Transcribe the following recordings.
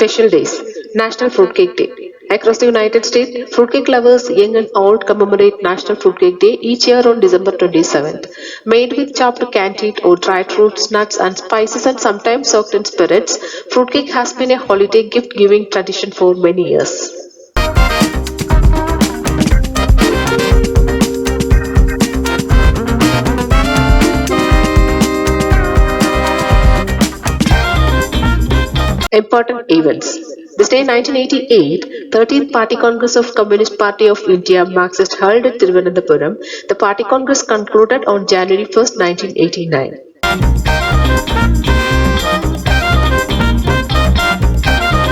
Special days. National Fruitcake Day. Across the United States, fruitcake lovers, young and old, commemorate National Fruitcake Day each year on December 27th. Made with chopped candied or dried fruits, nuts, and spices, and sometimes soaked in spirits, fruitcake has been a holiday gift-giving tradition for many years. Important events. This day 1988, 13th Party Congress of Communist Party of India Marxist held at Thiruvananthapuram. The Party Congress concluded on January 1st, 1989.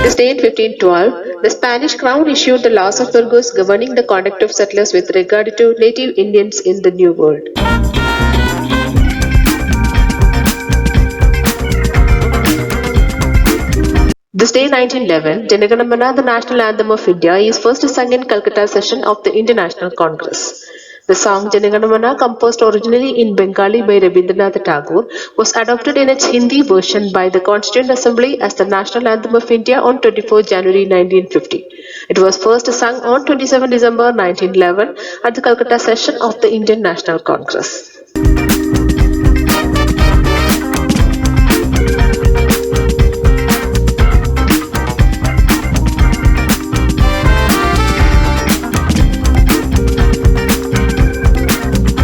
This day in 1512, the Spanish crown issued the laws of Burgos governing the conduct of settlers with regard to native Indians in the New World. This day 1911, Jana Gana Mana, the national anthem of India, is first sung in Calcutta session of the International Congress. The song Jana Gana Mana, composed originally in Bengali by Rabindranath Tagore, was adopted in its Hindi version by the Constituent Assembly as the national anthem of India on 24 January 1950. It was first sung on 27 December 1911 at the Calcutta session of the Indian National Congress.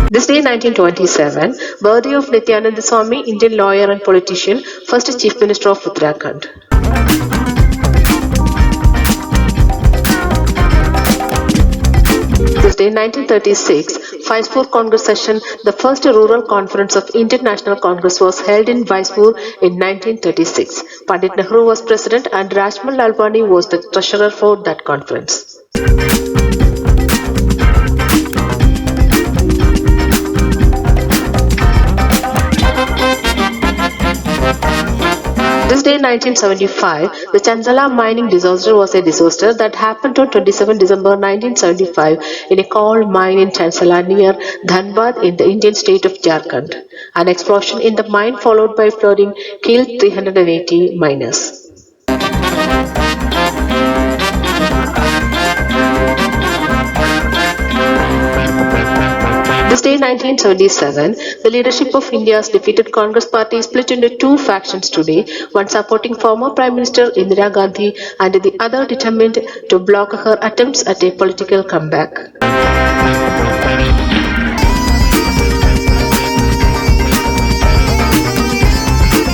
This day 1927, birthday of Nityananda Swami, Indian lawyer and politician, first Chief Minister of Uttarakhand. This day 1936, Vaispur Congress session, the first rural conference of Indian National Congress was held in Vaispur in 1936. Pandit Nehru was president and Rajmal Lalwani was the treasurer for that conference. This day 1975, the Chanchala mining disaster was a disaster that happened on 27 December 1975 in a coal mine in Chanchala near Dhanbad in the Indian state of Jharkhand. An explosion in the mine followed by flooding killed 380 miners. This day 1977, the leadership of India's defeated Congress party split into two factions today, one supporting former Prime Minister Indira Gandhi and the other determined to block her attempts at a political comeback.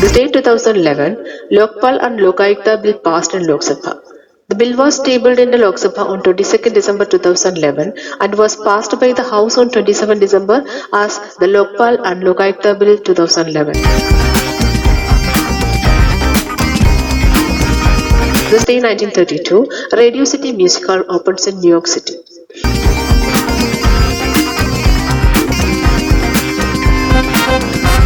This day 2011, Lokpal and Lokayukta bill passed in Lok Sabha. The bill was tabled in the Lok Sabha on 22nd December 2011 and was passed by the House on 27 December as the Lokpal and Lokayukta Bill 2011. This day 1932, Radio City Music Hall opens in New York City.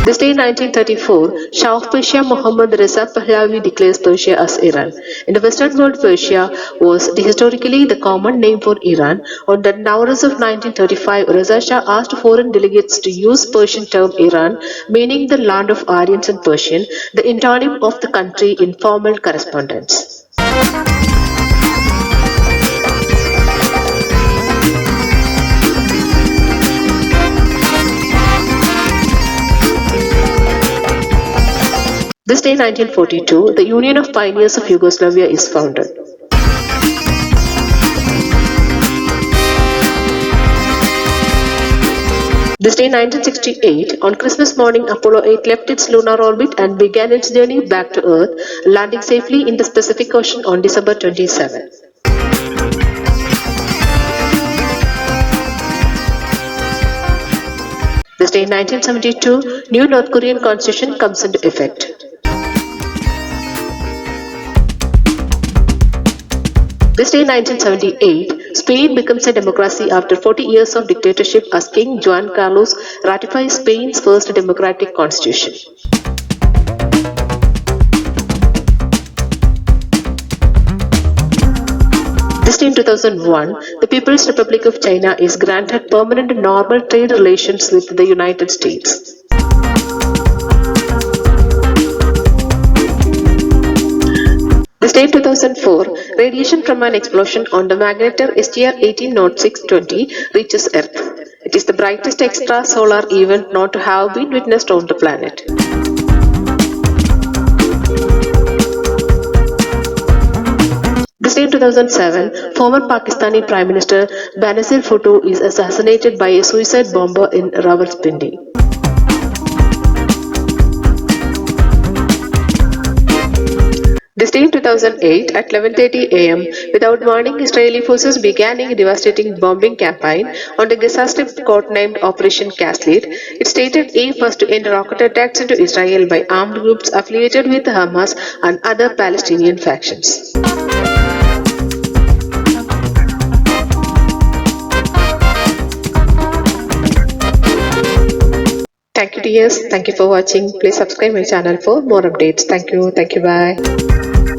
This day 1934, Shah of Persia Muhammad Reza Pahlavi declares Persia as Iran. In the Western world, Persia was historically the common name for Iran. On the Nowruz of 1935, Reza Shah asked foreign delegates to use Persian term Iran, meaning the land of Aryans in Persian, the entonym of the country in formal correspondence. This day 1942, the Union of Pioneers of Yugoslavia is founded. This day 1968, on Christmas morning, Apollo 8 left its lunar orbit and began its journey back to Earth, landing safely in the Pacific Ocean on December 27. This day 1972, new North Korean constitution comes into effect. This day 1978, Spain becomes a democracy after 40 years of dictatorship as King Juan Carlos ratifies Spain's first democratic constitution. This day in 2001, the People's Republic of China is granted permanent normal trade relations with the United States. This day in 2004, radiation from an explosion on the magnetar STR 180620 reaches Earth. It is the brightest extrasolar event not to have been witnessed on the planet. This day in 2007, former Pakistani Prime Minister Benazir Bhutto is assassinated by a suicide bomber in Rawalpindi. This day in 2008, at 11:30 a.m., without warning, Israeli forces began a devastating bombing campaign on the Gaza Strip codenamed Operation Cast Lead. It stated aim was to end rocket attacks into Israel by armed groups affiliated with Hamas and other Palestinian factions. Thank you, dears. Thank you for watching. Please subscribe my channel for more updates. Thank you. Thank you. Bye.